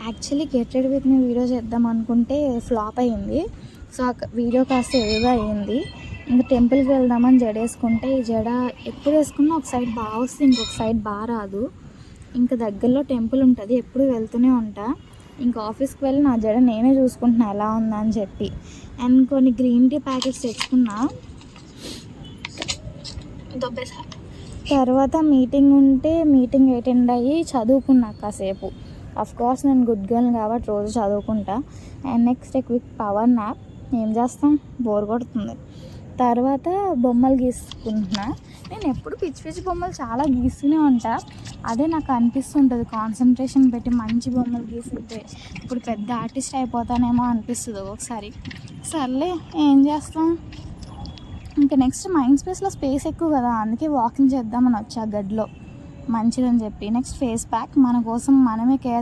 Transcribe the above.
Actually get ready with me video చేద్దాం అనుకుంటే flop అయ్యింది. సో ఆ వీడియో కాస్త ఏదో అయ్యింది. ఇంకా టెంపుల్కి వెళ్దామని జడ వేసుకుంటే ఈ జడ ఎప్పుడు వేసుకున్నా ఒక సైడ్ బాగా వస్తుంది, ఇంకొక సైడ్ బాగా రాదు. ఇంకా దగ్గరలో టెంపుల్ ఉంటుంది, ఎప్పుడు వెళ్తూనే ఉంటా. ఇంకా ఆఫీస్కి వెళ్ళి నా జడ నేనే చూసుకుంటున్నా ఎలా ఉందా అని చెప్పి. అండ్ కొన్ని గ్రీన్ టీ ప్యాకెట్స్ తెచ్చుకున్నా. తర్వాత మీటింగ్ ఉంటే మీటింగ్ అటెండ్ అయ్యి చదువుకున్నా కాసేపు. కోర్స్ నేను గుడ్ గర్ల్ కాబట్టి రోజు చదువుకుంటా. And next quick power nap. ఏం చేస్తాం, బోర్ కొడుతుంది. తర్వాత బొమ్మలు గీసుకుంటున్నా. నేను ఎప్పుడు పిచ్చి పిచ్చి బొమ్మలు చాలా గీస్తూనే ఉంటా. అదే నాకు అనిపిస్తుంటుంది, కాన్సన్ట్రేషన్ పెట్టి మంచి బొమ్మలు గీస్తుంటే ఇప్పుడు పెద్ద ఆర్టిస్ట్ అయిపోతానేమో అనిపిస్తుంది ఒకసారి. సర్లే ఏం చేస్తాం. ఇంకా నెక్స్ట్ మైండ్ స్పేస్లో స్పేస్ ఎక్కువ కదా, అందుకే వాకింగ్ చేద్దామని వచ్చా గడిలో మంచిదని చెప్పి. నెక్స్ట్ ఫేస్ ప్యాక్, మన కోసం మనమే కేర్